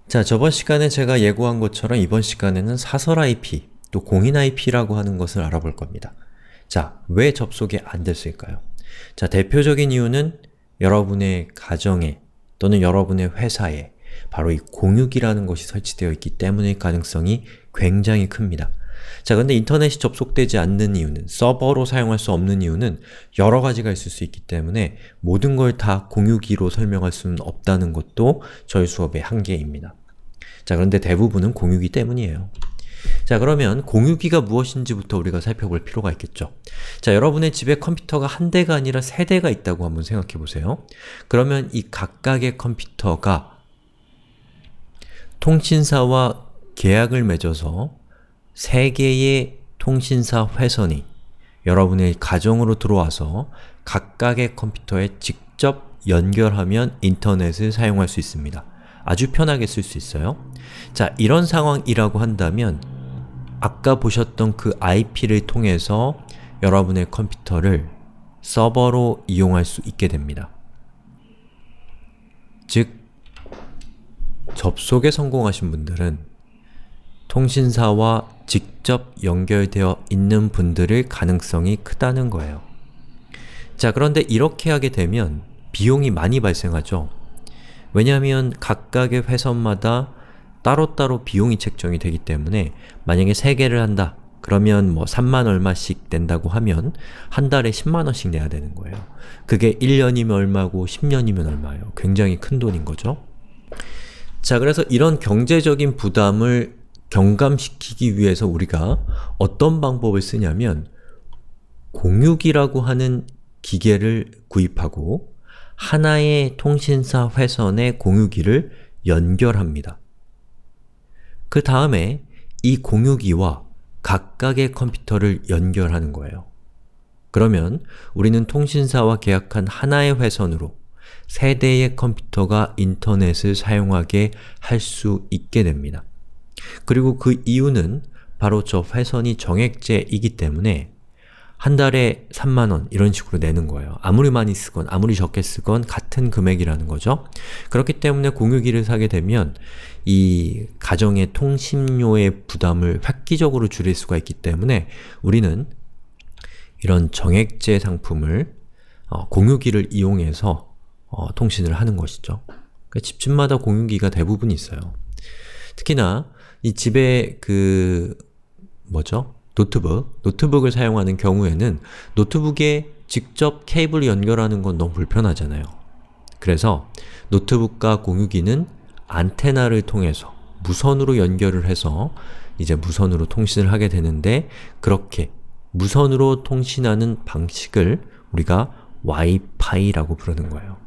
자, 저번 시간에 제가 예고한 것처럼 이번 시간에는 사설 IP, 또 공인 IP라고 하는 것을 알아볼 겁니다. 자, 왜 접속이 안 됐을까요? 자, 대표적인 이유는 여러분의 가정에 또는 여러분의 회사에 바로 이 공유기라는 것이 설치되어 있기 때문일 가능성이 굉장히 큽니다. 자, 근데 인터넷이 접속되지 않는 이유는, 서버로 사용할 수 없는 이유는 여러 가지가 있을 수 있기 때문에 모든 걸 다 공유기로 설명할 수는 없다는 것도 저희 수업의 한계입니다. 자, 그런데 대부분은 공유기 때문이에요. 자, 그러면 공유기가 무엇인지부터 우리가 살펴볼 필요가 있겠죠. 자, 여러분의 집에 컴퓨터가 한 대가 아니라 세 대가 있다고 한번 생각해 보세요. 그러면 이 각각의 컴퓨터가 통신사와 계약을 맺어서 세 개의 통신사 회선이 여러분의 가정으로 들어와서 각각의 컴퓨터에 직접 연결하면 인터넷을 사용할 수 있습니다. 아주 편하게 쓸 수 있어요. 자, 이런 상황이라고 한다면 아까 보셨던 그 IP를 통해서 여러분의 컴퓨터를 서버로 이용할 수 있게 됩니다. 즉, 접속에 성공하신 분들은 통신사와 직접 연결되어 있는 분들의 가능성이 크다는 거예요. 자, 그런데 이렇게 하게 되면 비용이 많이 발생하죠. 왜냐하면 각각의 회선마다 따로따로 비용이 책정이 되기 때문에 만약에 3개를 한다, 그러면 뭐 3만 얼마씩 낸다고 하면 한 달에 10만 원씩 내야 되는 거예요. 그게 1년이면 얼마고 10년이면 얼마예요. 굉장히 큰 돈인 거죠. 자, 그래서 이런 경제적인 부담을 경감시키기 위해서 우리가 어떤 방법을 쓰냐면 공유기라고 하는 기계를 구입하고 하나의 통신사 회선의 공유기를 연결합니다. 그 다음에 이 공유기와 각각의 컴퓨터를 연결하는 거예요. 그러면 우리는 통신사와 계약한 하나의 회선으로 세 대의 컴퓨터가 인터넷을 사용하게 할 수 있게 됩니다. 그리고 그 이유는 바로 저 회선이 정액제이기 때문에 한 달에 3만 원 이런 식으로 내는 거예요. 아무리 많이 쓰건 아무리 적게 쓰건 같은 금액이라는 거죠. 그렇기 때문에 공유기를 사게 되면 이 가정의 통신료의 부담을 획기적으로 줄일 수가 있기 때문에 우리는 이런 정액제 상품을 공유기를 이용해서 통신을 하는 것이죠. 그러니까 집집마다 공유기가 대부분 있어요. 특히나 이 집에 노트북을 사용하는 경우에는 노트북에 직접 케이블을 연결하는 건 너무 불편하잖아요. 그래서 노트북과 공유기는 안테나를 통해서 무선으로 연결을 해서 이제 무선으로 통신을 하게 되는데, 그렇게 무선으로 통신하는 방식을 우리가 와이파이라고 부르는 거예요.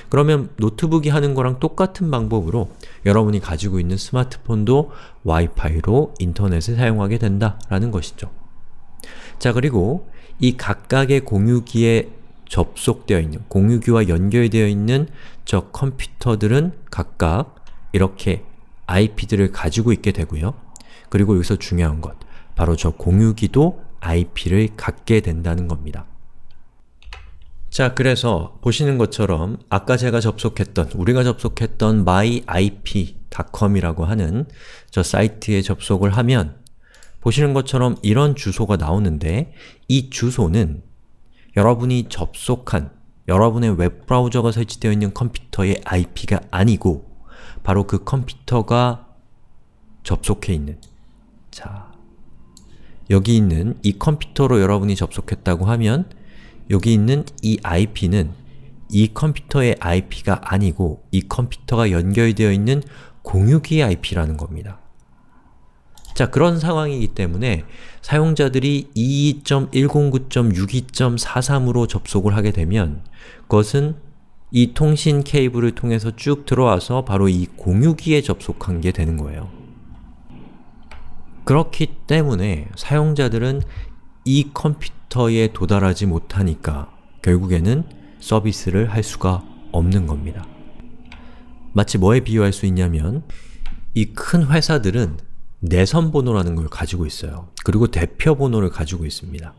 그러면 노트북이 하는 거랑 똑같은 방법으로 여러분이 가지고 있는 스마트폰도 와이파이로 인터넷을 사용하게 된다라는 것이죠. 자, 그리고 이 각각의 공유기에 접속되어 있는, 공유기와 연결되어 있는 저 컴퓨터들은 각각 이렇게 IP들을 가지고 있게 되고요. 그리고 여기서 중요한 것, 바로 저 공유기도 IP를 갖게 된다는 겁니다. 자, 그래서 보시는 것처럼 아까 우리가 접속했던 myip.com이라고 하는 저 사이트에 접속을 하면 보시는 것처럼 이런 주소가 나오는데, 이 주소는 여러분이 접속한 여러분의 웹브라우저가 설치되어 있는 컴퓨터의 IP가 아니고 바로 그 컴퓨터가 접속해 있는, 자, 여기 있는 이 컴퓨터로 여러분이 접속했다고 하면 여기 있는 이 IP는 이 컴퓨터의 IP가 아니고 이 컴퓨터가 연결되어 있는 공유기의 IP라는 겁니다. 자, 그런 상황이기 때문에 사용자들이 22.109.62.43으로 접속을 하게 되면 그것은 이 통신 케이블을 통해서 쭉 들어와서 바로 이 공유기에 접속한 게 되는 거예요. 그렇기 때문에 사용자들은 이 컴퓨터에 도달하지 못하니까 결국에는 서비스를 할 수가 없는 겁니다. 마치 뭐에 비유할 수 있냐면 이 큰 회사들은 내선 번호라는 걸 가지고 있어요. 그리고 대표 번호를 가지고 있습니다.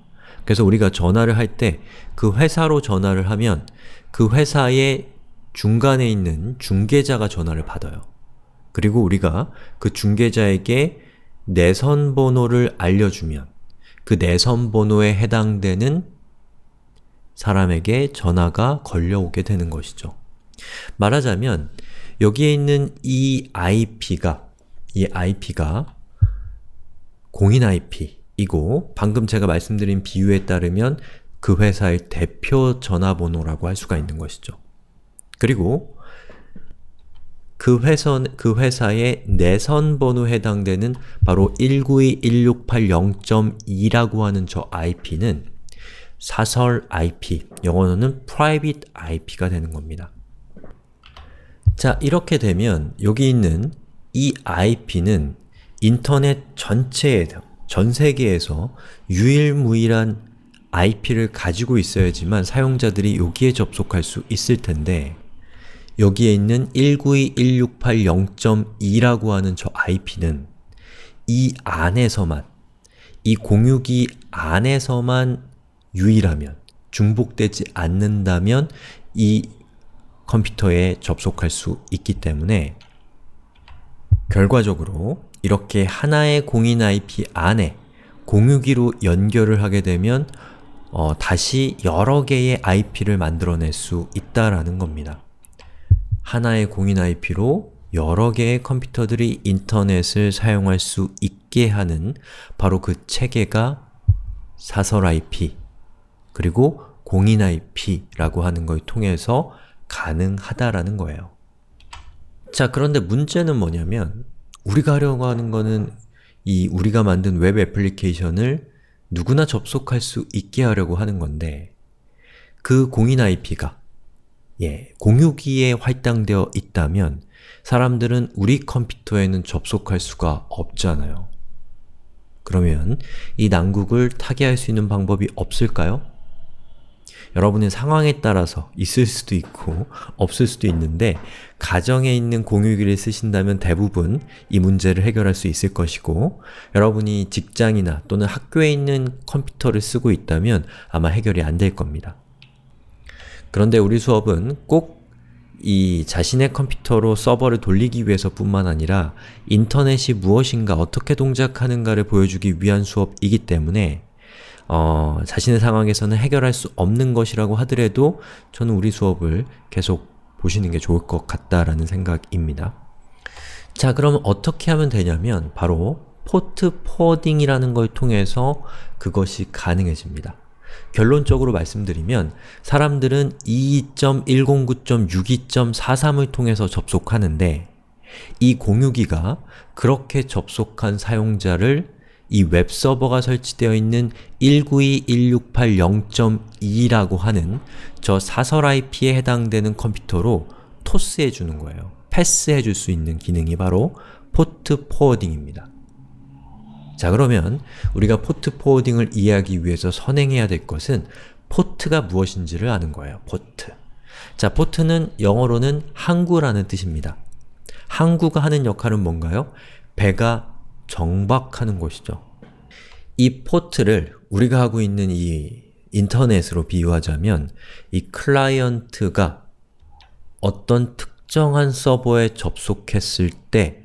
그래서 우리가 전화를 할 때 그 회사로 전화를 하면 그 회사의 중간에 있는 중개자가 전화를 받아요. 그리고 우리가 그 중개자에게 내선 번호를 알려주면 그 내선 번호에 해당되는 사람에게 전화가 걸려오게 되는 것이죠. 말하자면 여기에 있는 이 IP가 공인 IP이고 방금 제가 말씀드린 비유에 따르면 그 회사의 대표 전화번호라고 할 수가 있는 것이죠. 그리고 그 회사의 내선 번호에 해당되는 바로 192.168.0.2라고 하는 저 IP는 사설 IP, 영어로는 Private IP가 되는 겁니다. 자, 이렇게 되면 여기 있는 이 IP는 인터넷 전체에서, 전 세계에서 유일무이한 IP를 가지고 있어야지만 사용자들이 여기에 접속할 수 있을 텐데 여기에 있는 192.168.0.2라고 하는 저 IP는 이 안에서만, 이 공유기 안에서만 유일하면, 중복되지 않는다면 이 컴퓨터에 접속할 수 있기 때문에 결과적으로 이렇게 하나의 공인 IP 안에 공유기로 연결을 하게 되면 다시 여러 개의 IP를 만들어낼 수 있다라는 겁니다. 하나의 공인 IP로 여러 개의 컴퓨터들이 인터넷을 사용할 수 있게 하는 바로 그 체계가 사설 IP 그리고 공인 IP라고 하는 걸 통해서 가능하다라는 거예요. 자, 그런데 문제는 뭐냐면 우리가 하려고 하는 거는 우리가 만든 웹 애플리케이션을 누구나 접속할 수 있게 하려고 하는 건데 그 공인 IP가 공유기에 할당되어 있다면 사람들은 우리 컴퓨터에는 접속할 수가 없잖아요. 그러면 이 난국을 타개할 수 있는 방법이 없을까요? 여러분의 상황에 따라서 있을 수도 있고 없을 수도 있는데 가정에 있는 공유기를 쓰신다면 대부분 이 문제를 해결할 수 있을 것이고 여러분이 직장이나 또는 학교에 있는 컴퓨터를 쓰고 있다면 아마 해결이 안 될 겁니다. 그런데 우리 수업은 꼭 이 자신의 컴퓨터로 서버를 돌리기 위해서 뿐만 아니라 인터넷이 무엇인가, 어떻게 동작하는가를 보여주기 위한 수업이기 때문에 자신의 상황에서는 해결할 수 없는 것이라고 하더라도 저는 우리 수업을 계속 보시는 게 좋을 것 같다라는 생각입니다. 자, 그럼 어떻게 하면 되냐면 바로 포트 포워딩이라는 걸 통해서 그것이 가능해집니다. 결론적으로 말씀드리면 사람들은 22.109.62.43을 통해서 접속하는데 이 공유기가 그렇게 접속한 사용자를 이 웹서버가 설치되어 있는 192.168.0.2라고 하는 저 사설 IP에 해당되는 컴퓨터로 토스해 주는 거예요. 패스해 줄 수 있는 기능이 바로 포트 포워딩입니다. 자, 그러면 우리가 포트 포워딩을 이해하기 위해서 선행해야 될 것은 포트가 무엇인지를 아는 거예요. 포트. 자, 포트는 영어로는 항구라는 뜻입니다. 항구가 하는 역할은 뭔가요? 배가 정박하는 것이죠. 이 포트를 우리가 하고 있는 이 인터넷으로 비유하자면 이 클라이언트가 어떤 특정한 서버에 접속했을 때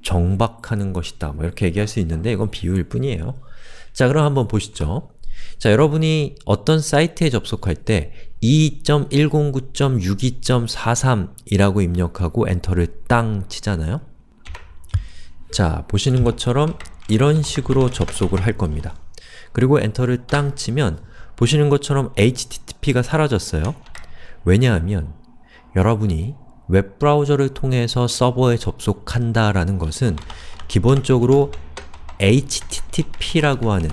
정박하는 것이다. 뭐 이렇게 얘기할 수 있는데 이건 비유일 뿐이에요. 자, 그럼 한번 보시죠. 자, 여러분이 어떤 사이트에 접속할 때 2.109.62.43이라고 입력하고 엔터를 땅 치잖아요. 자, 보시는 것처럼 이런 식으로 접속을 할 겁니다. 그리고 엔터를 땅 치면 보시는 것처럼 HTTP가 사라졌어요. 왜냐하면 여러분이 웹브라우저를 통해서 서버에 접속한다라는 것은 기본적으로 HTTP라고 하는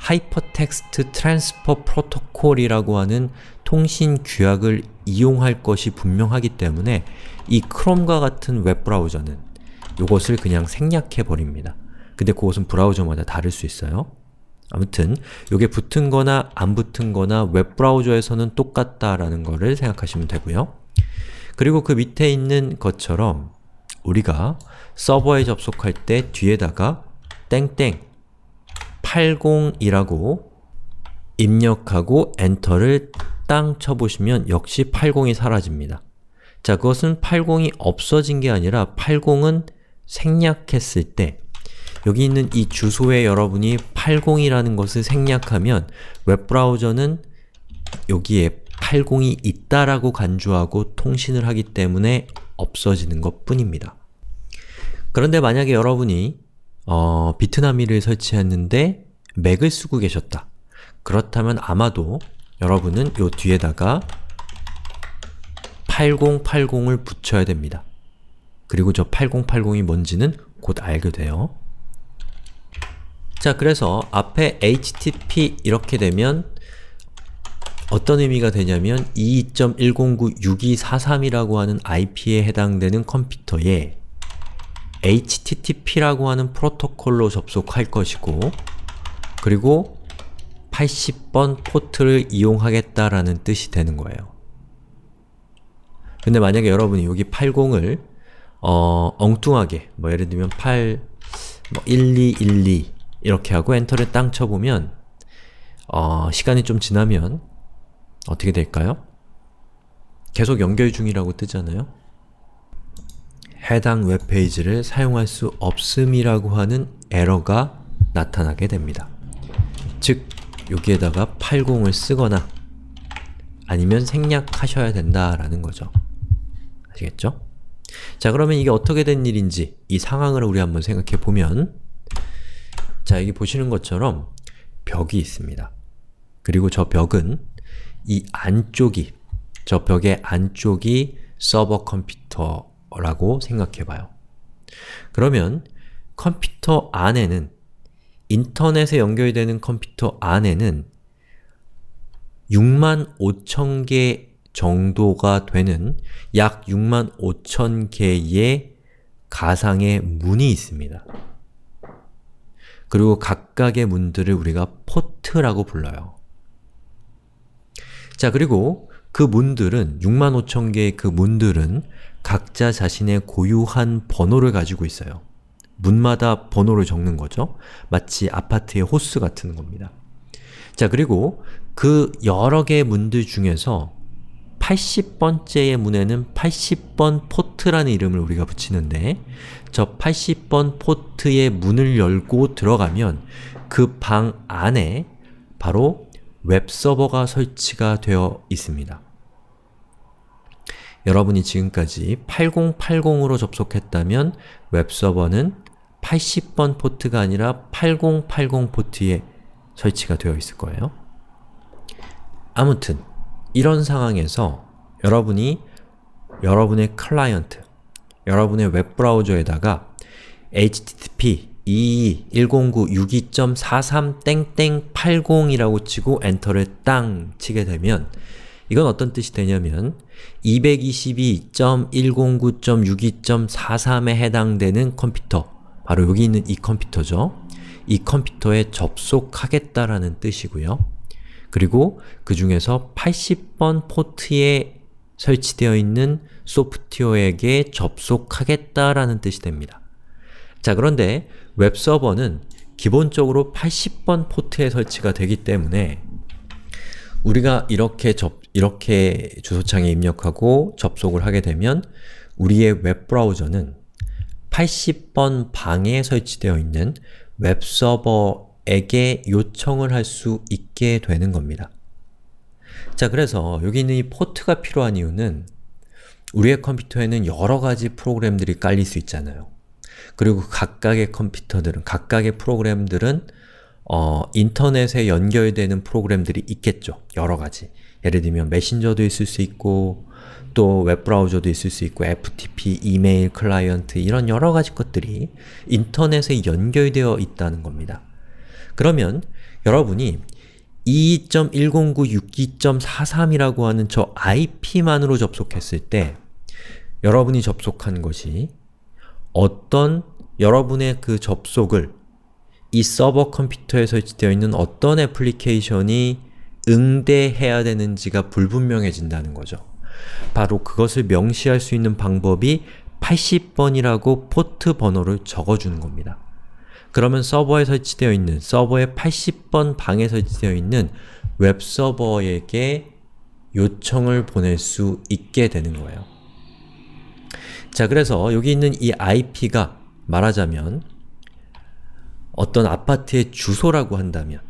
Hypertext Transfer Protocol이라고 하는 통신 규약을 이용할 것이 분명하기 때문에 이 크롬과 같은 웹브라우저는 이것을 그냥 생략해 버립니다. 근데 그것은 브라우저마다 다를 수 있어요. 아무튼 이게 붙은 거나 안 붙은 거나 웹브라우저에서는 똑같다라는 거를 생각하시면 되고요. 그리고 그 밑에 있는 것처럼 우리가 서버에 접속할 때 뒤에다가 땡땡 80이라고 입력하고 엔터를 땅 쳐보시면 역시 80이 사라집니다. 자, 그것은 80이 없어진 게 아니라 80은 생략했을 때 여기 있는 이 주소에 여러분이 80이라는 것을 생략하면 웹브라우저는 여기에 80이 있다라고 간주하고 통신을 하기 때문에 없어지는 것 뿐입니다. 그런데 만약에 여러분이 비트나미를 설치했는데 맥을 쓰고 계셨다. 그렇다면 아마도 여러분은 요 뒤에다가 8080을 붙여야 됩니다. 그리고 저 8080이 뭔지는 곧 알게 돼요. 자, 그래서 앞에 HTTP 이렇게 되면 어떤 의미가 되냐면 22.109.6243이라고 하는 IP에 해당되는 컴퓨터에 HTTP라고 하는 프로토콜로 접속할 것이고 그리고 80번 포트를 이용하겠다라는 뜻이 되는 거예요. 근데 만약에 여러분이 여기 80을 엉뚱하게 예를 들면 1212 이렇게 하고 엔터를 땅 쳐보면 시간이 좀 지나면 어떻게 될까요? 계속 연결 중이라고 뜨잖아요? 해당 웹페이지를 사용할 수 없음이라고 하는 에러가 나타나게 됩니다. 즉, 여기에다가 80을 쓰거나 아니면 생략하셔야 된다라는 거죠. 아시겠죠? 자, 그러면 이게 어떻게 된 일인지 이 상황을 우리 한번 생각해 보면 자, 여기 보시는 것처럼 벽이 있습니다. 그리고 저 벽은 이 안쪽이, 저 벽의 안쪽이 서버 컴퓨터라고 생각해 봐요. 그러면 컴퓨터 안에는 인터넷에 연결되는 컴퓨터 안에는 65,000개 정도가 되는 약 65,000개의 가상의 문이 있습니다. 그리고 각각의 문들을 우리가 포트라고 불러요. 자, 그리고 그 문들은 65,000개의 그 문들은 각자 자신의 고유한 번호를 가지고 있어요. 문마다 번호를 적는 거죠. 마치 아파트의 호수 같은 겁니다. 자, 그리고 그 여러 개의 문들 중에서 80번째의 문에는 80번 포트라는 이름을 우리가 붙이는데 저 80번 포트의 문을 열고 들어가면 그 방 안에 바로 웹서버가 설치가 되어 있습니다. 여러분이 지금까지 8080으로 접속했다면 웹서버는 80번 포트가 아니라 8080 포트에 설치가 되어 있을 거예요. 아무튼 이런 상황에서 여러분이 여러분의 클라이언트, 여러분의 웹브라우저에다가 http 21096.43땡땡80이라고 치고 엔터를 땅 치게 되면 이건 어떤 뜻이 되냐면 222.109.62.43에 해당되는 컴퓨터, 바로 여기 있는 이 컴퓨터죠. 이 컴퓨터에 접속하겠다라는 뜻이고요. 그리고 그 중에서 80번 포트에 설치되어 있는 소프트웨어에게 접속하겠다라는 뜻이 됩니다. 자, 그런데 웹서버는 기본적으로 80번 포트에 설치가 되기 때문에 우리가 이렇게 주소창에 입력하고 접속을 하게 되면 우리의 웹브라우저는 80번 방에 설치되어 있는 웹서버에게 요청을 할 수 있게 되는 겁니다. 자, 그래서 여기 있는 이 포트가 필요한 이유는 우리의 컴퓨터에는 여러 가지 프로그램들이 깔릴 수 있잖아요. 그리고 각각의 컴퓨터들은, 각각의 프로그램들은 인터넷에 연결되는 프로그램들이 있겠죠. 여러 가지. 예를 들면 메신저도 있을 수 있고 또 웹브라우저도 있을 수 있고 FTP, 이메일, 클라이언트 이런 여러 가지 것들이 인터넷에 연결되어 있다는 겁니다. 그러면 여러분이 22.109.62.43이라고 하는 저 IP만으로 접속했을 때 여러분이 접속한 것이 어떤 여러분의 그 접속을 이 서버 컴퓨터에 설치되어 있는 어떤 애플리케이션이 응대해야 되는지가 불분명해진다는 거죠. 바로 그것을 명시할 수 있는 방법이 80번이라고 포트 번호를 적어주는 겁니다. 그러면 서버에 설치되어 있는, 서버의 80번 방에 설치되어 있는 웹서버에게 요청을 보낼 수 있게 되는 거예요. 자, 그래서 여기 있는 이 IP가 말하자면 어떤 아파트의 주소라고 한다면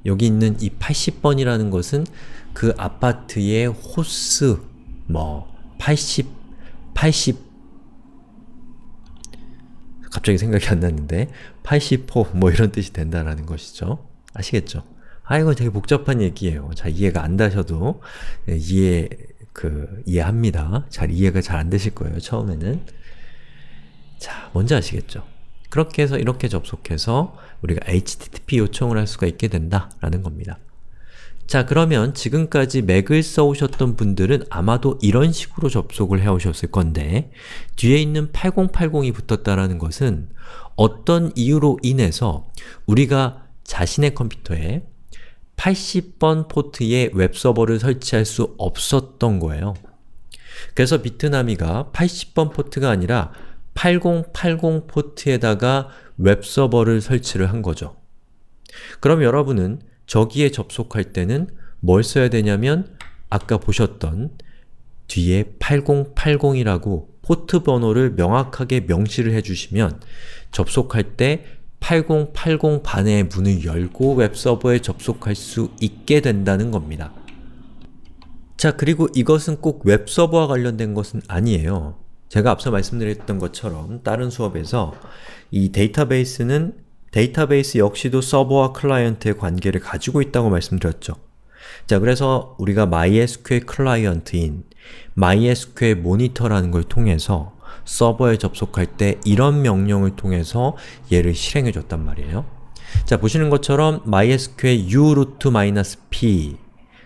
여기 있는 이 80번이라는 것은 그 아파트의 호스, 80 갑자기 생각이 안 났는데 80호 이런 뜻이 된다라는 것이죠. 아시겠죠? 이거 되게 복잡한 얘기예요. 잘 이해가 안 되셔도 이해합니다. 이해가 잘 안 되실 거예요, 처음에는. 자, 뭔지 아시겠죠? 그렇게 해서 이렇게 접속해서 우리가 HTTP 요청을 할 수가 있게 된다라는 겁니다. 자, 그러면 지금까지 맥을 써오셨던 분들은 아마도 이런 식으로 접속을 해오셨을 건데 뒤에 있는 8080이 붙었다라는 것은 어떤 이유로 인해서 우리가 자신의 컴퓨터에 80번 포트의 웹서버를 설치할 수 없었던 거예요. 그래서 비트나미가 80번 포트가 아니라 8080 포트에다가 웹서버를 설치를 한 거죠. 그럼 여러분은 저기에 접속할 때는 뭘 써야 되냐면 아까 보셨던 뒤에 8080이라고 포트 번호를 명확하게 명시를 해주시면 접속할 때 8080 반의 문을 열고 웹서버에 접속할 수 있게 된다는 겁니다. 자, 그리고 이것은 꼭 웹서버와 관련된 것은 아니에요. 제가 앞서 말씀드렸던 것처럼 다른 수업에서 이 데이터베이스는 데이터베이스 역시도 서버와 클라이언트의 관계를 가지고 있다고 말씀드렸죠. 자, 그래서 우리가 MySQL 클라이언트인 MySQL 모니터라는 걸 통해서 서버에 접속할 때 이런 명령을 통해서 얘를 실행해 줬단 말이에요. 자, 보시는 것처럼 MySQL u-p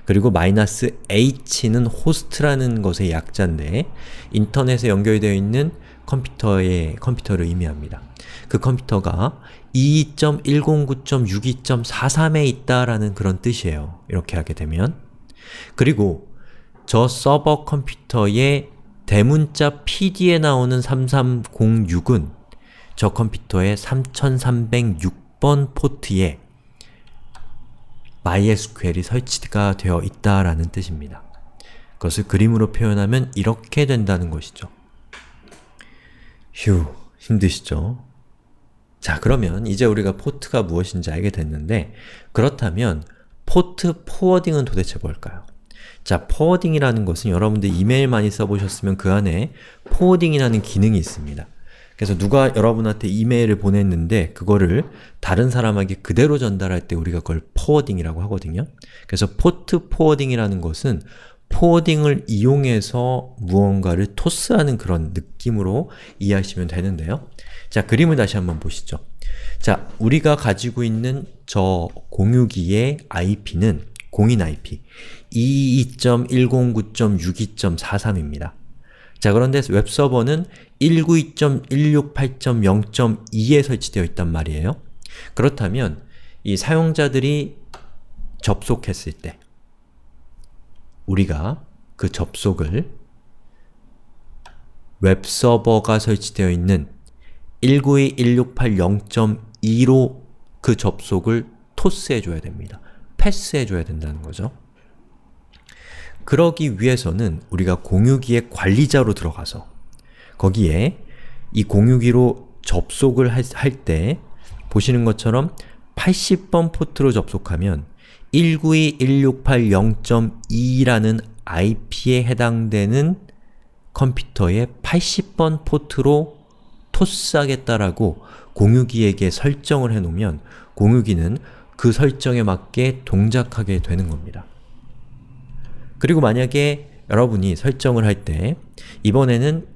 그리고 -h는 호스트라는 것의 약자인데 인터넷에 연결되어 있는 컴퓨터를 의미합니다. 그 컴퓨터가 22.109.62.43에 있다라는 그런 뜻이에요. 이렇게 하게 되면. 그리고 저 서버 컴퓨터의 대문자 PD에 나오는 3306은 저 컴퓨터의 3306번 포트에 MySQL이 설치가 되어 있다라는 뜻입니다. 그것을 그림으로 표현하면 이렇게 된다는 것이죠. 휴, 힘드시죠? 자, 그러면 이제 우리가 포트가 무엇인지 알게 됐는데 그렇다면 포트 포워딩은 도대체 뭘까요? 자, 포워딩이라는 것은 여러분들 이메일 많이 써보셨으면 그 안에 포워딩이라는 기능이 있습니다. 그래서 누가 여러분한테 이메일을 보냈는데 그거를 다른 사람에게 그대로 전달할 때 우리가 그걸 포워딩이라고 하거든요. 그래서 포트 포워딩이라는 것은 포워딩을 이용해서 무언가를 토스하는 그런 느낌으로 이해하시면 되는데요. 자, 그림을 다시 한번 보시죠. 자, 우리가 가지고 있는 저 공유기의 IP는 공인 IP 22.109.62.43입니다. 자, 그런데 웹서버는 192.168.0.2에 설치되어 있단 말이에요. 그렇다면 이 사용자들이 접속했을 때 우리가 그 접속을 웹서버가 설치되어 있는 192.168.0.2로 그 접속을 토스해줘야 됩니다. 패스해줘야 된다는 거죠. 그러기 위해서는 우리가 공유기의 관리자로 들어가서 거기에 이 공유기로 접속을 할 때 보시는 것처럼 80번 포트로 접속하면 192.168.0.2라는 IP에 해당되는 컴퓨터의 80번 포트로 토스하겠다라고 공유기에게 설정을 해놓으면 공유기는 그 설정에 맞게 동작하게 되는 겁니다. 그리고 만약에 여러분이 설정을 할 때 이번에는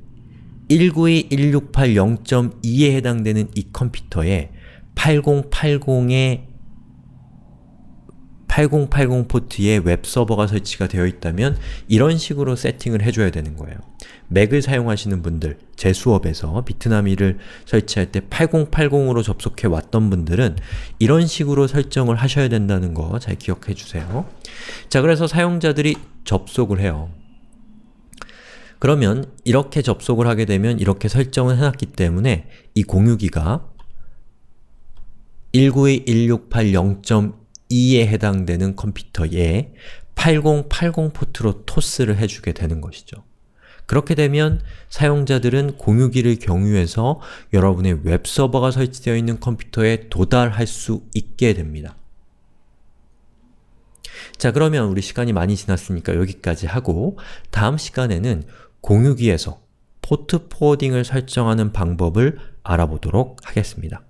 192.168.0.2에 해당되는 이 컴퓨터에 8080 포트에 웹서버가 설치가 되어 있다면 이런 식으로 세팅을 해줘야 되는 거예요. 맥을 사용하시는 분들, 제 수업에서 비트나미를 설치할 때 8080으로 접속해 왔던 분들은 이런 식으로 설정을 하셔야 된다는 거 잘 기억해 주세요. 자, 그래서 사용자들이 접속을 해요. 그러면 이렇게 접속을 하게 되면 이렇게 설정을 해놨기 때문에 이 공유기가 192.168.0.2에 해당되는 컴퓨터에 8080 포트로 토스를 해주게 되는 것이죠. 그렇게 되면 사용자들은 공유기를 경유해서 여러분의 웹서버가 설치되어 있는 컴퓨터에 도달할 수 있게 됩니다. 자, 그러면 우리 시간이 많이 지났으니까 여기까지 하고 다음 시간에는 공유기에서 포트 포워딩을 설정하는 방법을 알아보도록 하겠습니다.